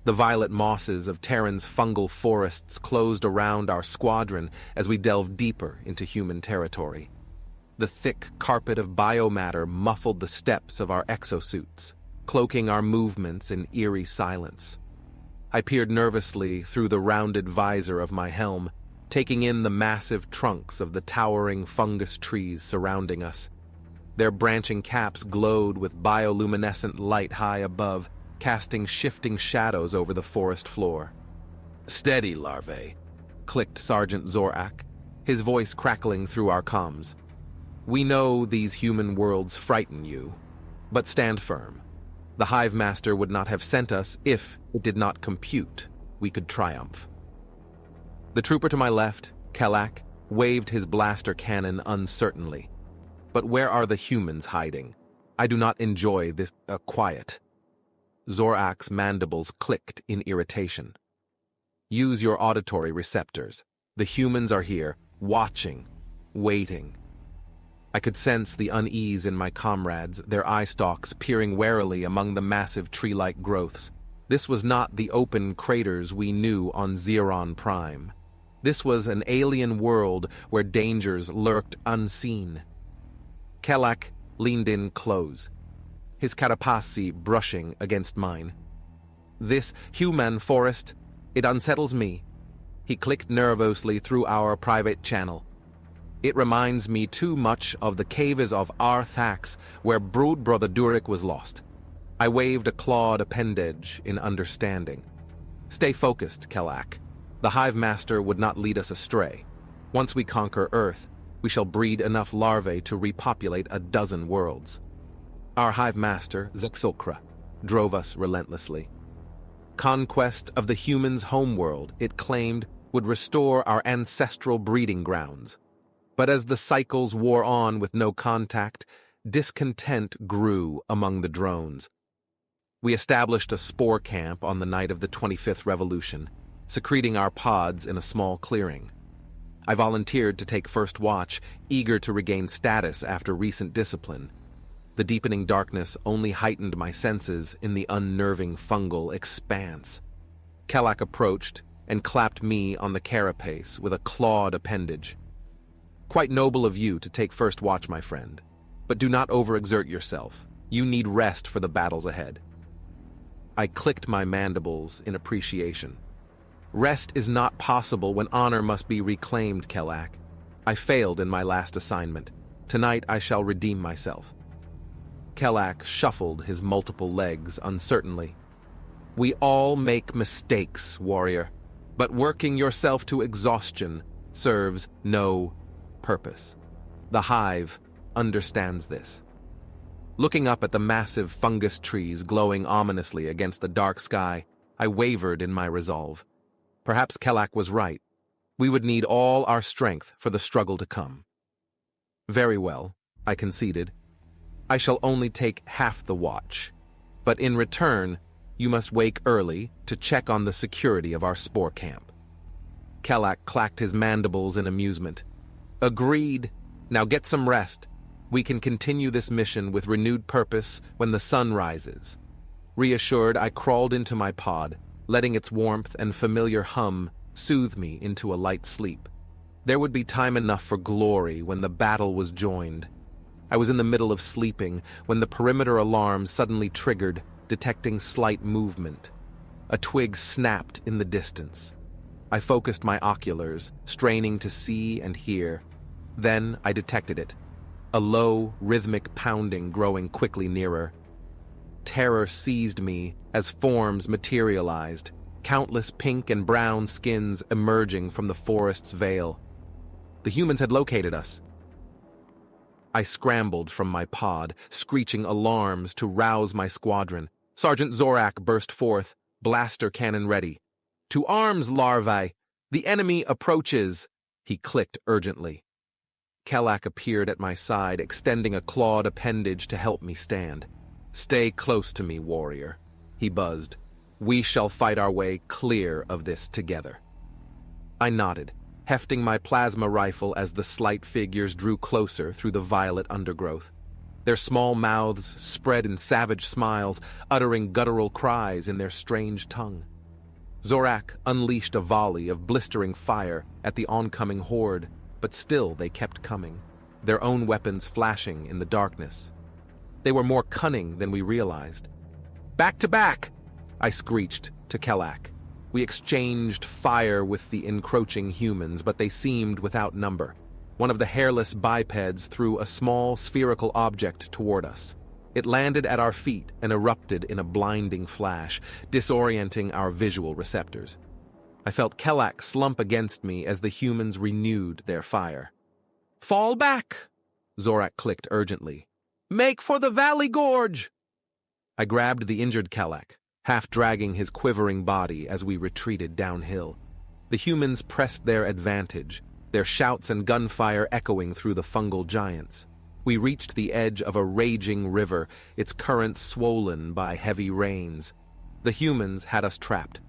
The violet mosses of Terran's fungal forests closed around our squadron as we delved deeper into human territory. The thick carpet of biomatter muffled the steps of our exosuits, cloaking our movements in eerie silence. I peered nervously through the rounded visor of my helm, taking in the massive trunks of the towering fungus trees surrounding us. Their branching caps glowed with bioluminescent light high above, casting shifting shadows over the forest floor. "Steady, larvae," clicked Sergeant Zorak, his voice crackling through our comms. "We know these human worlds frighten you, but stand firm. The Hive Master would not have sent us if it did not compute we could triumph." The trooper to my left, Kelak, waved his blaster cannon uncertainly. "But where are the humans hiding? I do not enjoy this quiet." Zorak's mandibles clicked in irritation. "Use your auditory receptors. The humans are here, watching, waiting." I could sense the unease in my comrades, their eye stalks peering warily among the massive tree-like growths. This was not the open craters we knew on Xeron Prime. This was an alien world where dangers lurked unseen. Kelak leaned in close, his carapace brushing against mine. "This human forest, it unsettles me." He clicked nervously through our private channel. "It reminds me too much of the caves of Arthax, where Brood Brother Durik was lost." I waved a clawed appendage in understanding. "Stay focused, Kelak. The Hive Master would not lead us astray. Once we conquer Earth, we shall breed enough larvae to repopulate a dozen worlds." Our Hive Master, Zexulcra, drove us relentlessly. Conquest of the humans' homeworld, it claimed, would restore our ancestral breeding grounds. But as the cycles wore on with no contact, discontent grew among the drones. We established a spore camp on the night of the 25th Revolution, secreting our pods in a small clearing. I volunteered to take first watch, eager to regain status after recent discipline. The deepening darkness only heightened my senses in the unnerving fungal expanse. Kelak approached and clapped me on the carapace with a clawed appendage. "Quite noble of you to take first watch, my friend. But do not overexert yourself. You need rest for the battles ahead." I clicked my mandibles in appreciation. "Rest is not possible when honor must be reclaimed, Kelak. I failed in my last assignment. Tonight I shall redeem myself." Kelak shuffled his multiple legs uncertainly. "We all make mistakes, warrior, but working yourself to exhaustion serves no purpose. The Hive understands this." Looking up at the massive fungus trees glowing ominously against the dark sky, I wavered in my resolve. Perhaps Kelak was right. We would need all our strength for the struggle to come. "Very well," I conceded. "I shall only take half the watch. But in return, you must wake early to check on the security of our spore camp." Kelak clacked his mandibles in amusement. "Agreed. Now get some rest. We can continue this mission with renewed purpose when the sun rises." Reassured, I crawled into my pod, letting its warmth and familiar hum soothe me into a light sleep. There would be time enough for glory when the battle was joined. I was in the middle of sleeping when the perimeter alarm suddenly triggered, detecting slight movement. A twig snapped in the distance. I focused my oculars, straining to see and hear. Then I detected it. A low, rhythmic pounding growing quickly nearer. Terror seized me as forms materialized, countless pink and brown skins emerging from the forest's veil. The humans had located us. I scrambled from my pod, screeching alarms to rouse my squadron. Sergeant Zorak burst forth, blaster cannon ready. "To arms, larvae! The enemy approaches!" he clicked urgently. Kelak appeared at my side, extending a clawed appendage to help me stand. "Stay close to me, warrior," he buzzed. "We shall fight our way clear of this together." I nodded, hefting my plasma rifle as the slight figures drew closer through the violet undergrowth. Their small mouths spread in savage smiles, uttering guttural cries in their strange tongue. Zorak unleashed a volley of blistering fire at the oncoming horde, but still they kept coming, their own weapons flashing in the darkness. They were more cunning than we realized. "Back to back!" I screeched to Kellak. We exchanged fire with the encroaching humans, but they seemed without number. One of the hairless bipeds threw a small spherical object toward us. It landed at our feet and erupted in a blinding flash, disorienting our visual receptors. I felt Kellak slump against me as the humans renewed their fire. "Fall back!" Zorak clicked urgently. "Make for the Valley Gorge!" I grabbed the injured Kellak, half dragging his quivering body as we retreated downhill. The humans pressed their advantage, their shouts and gunfire echoing through the fungal giants. We reached the edge of a raging river, its current swollen by heavy rains. The humans had us trapped.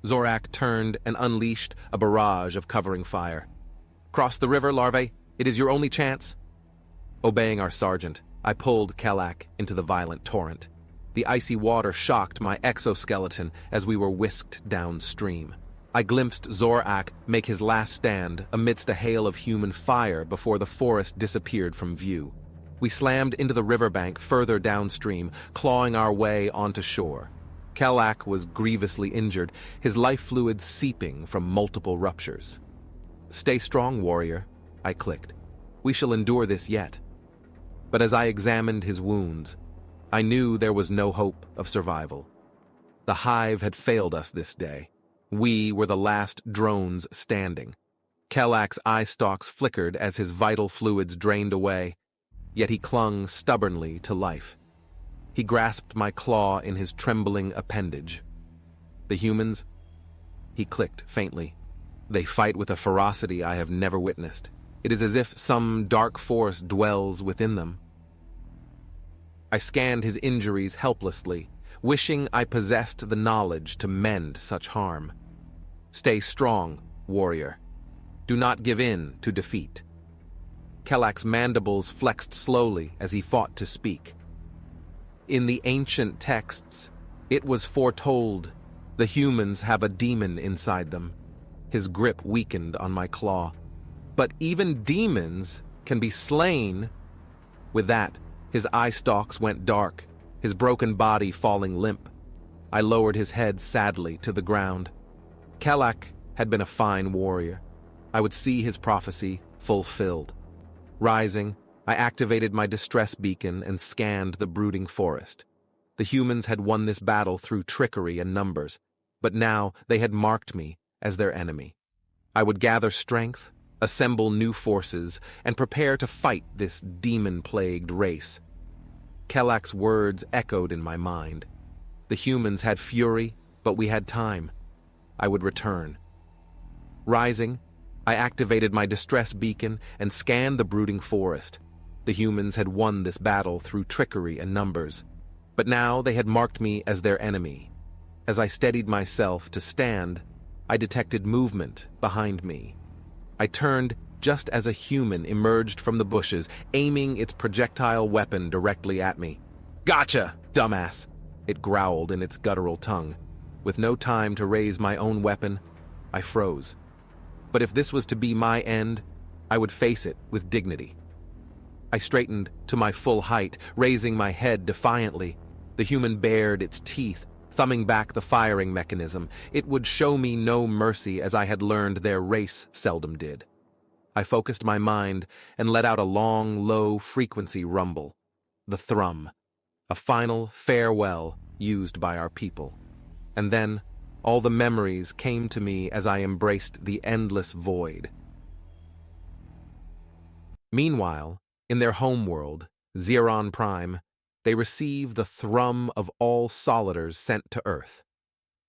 Zorak turned and unleashed a barrage of covering fire. "Cross the river, larvae. It is your only chance." Obeying our sergeant, I pulled Kellak into the violent torrent. The icy water shocked my exoskeleton as we were whisked downstream. I glimpsed Zorak make his last stand amidst a hail of human fire before the forest disappeared from view. We slammed into the riverbank further downstream, clawing our way onto shore. Kellak was grievously injured, his life fluids seeping from multiple ruptures. "Stay strong, warrior," I clicked. "We shall endure this yet." But as I examined his wounds, I knew there was no hope of survival. The Hive had failed us this day. We were the last drones standing. Kellak's eye stalks flickered as his vital fluids drained away, yet he clung stubbornly to life. He grasped my claw in his trembling appendage. "The humans?" He clicked faintly. "They fight with a ferocity I have never witnessed. It is as if some dark force dwells within them." I scanned his injuries helplessly, wishing I possessed the knowledge to mend such harm. "Stay strong, warrior. Do not give in to defeat." Kellak's mandibles flexed slowly as he fought to speak. In the ancient texts, it was foretold the humans have a demon inside them. His grip weakened on my claw. "But even demons can be slain." With that, his eye stalks went dark, his broken body falling limp. I lowered his head sadly to the ground. Kellak had been a fine warrior. I would see his prophecy fulfilled. Rising, I activated my distress beacon and scanned the brooding forest. The humans had won this battle through trickery and numbers, but now they had marked me as their enemy. I would gather strength, assemble new forces, and prepare to fight this demon-plagued race. Kellak's words echoed in my mind. The humans had fury, but we had time. I would return. Rising, I activated my distress beacon and scanned the brooding forest. The humans had won this battle through trickery and numbers, but now they had marked me as their enemy. As I steadied myself to stand, I detected movement behind me. I turned just as a human emerged from the bushes, aiming its projectile weapon directly at me. "Gotcha, dumbass!" It growled in its guttural tongue. With no time to raise my own weapon, I froze. But if this was to be my end, I would face it with dignity. I straightened to my full height, raising my head defiantly. The human bared its teeth, thumbing back the firing mechanism. It would show me no mercy, as I had learned their race seldom did. I focused my mind and let out a long, low-frequency rumble. The thrum. A final farewell used by our people. And then, all the memories came to me as I embraced the endless void. Meanwhile, in their homeworld, Xeron Prime, they receive the thrum of all solidars sent to Earth.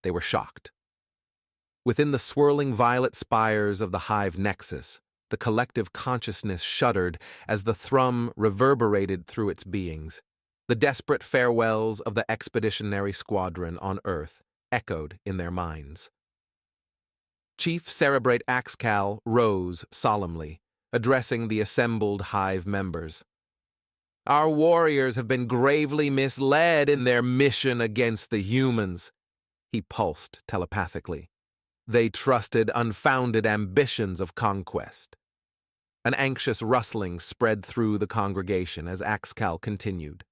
They were shocked. Within the swirling violet spires of the Hive nexus, the collective consciousness shuddered as the thrum reverberated through its beings. The desperate farewells of the expeditionary squadron on Earth echoed in their minds. Chief Cerebrate Axcal rose solemnly, addressing the assembled Hive members. "Our warriors have been gravely misled in their mission against the humans," he pulsed telepathically. They trusted unfounded ambitions of conquest. An anxious rustling spread through the congregation as Axcal continued.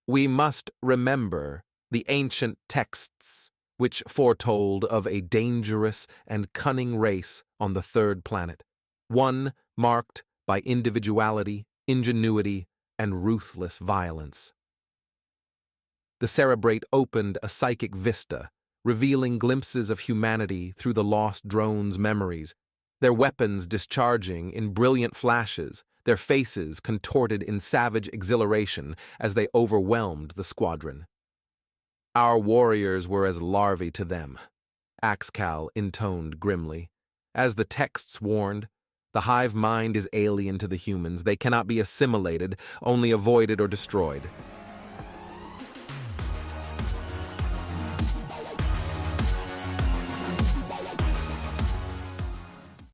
We must remember the ancient texts which foretold of a dangerous and cunning race on the third planet, one marked by individuality, ingenuity, and ruthless violence. The Cerebrate opened a psychic vista, revealing glimpses of humanity through the lost drones' memories, their weapons discharging in brilliant flashes, their faces contorted in savage exhilaration as they overwhelmed the squadron. Our warriors were as larvae to them, Axcal intoned grimly. As the texts warned, the Hive mind is alien to the humans. They cannot be assimilated, only avoided or destroyed.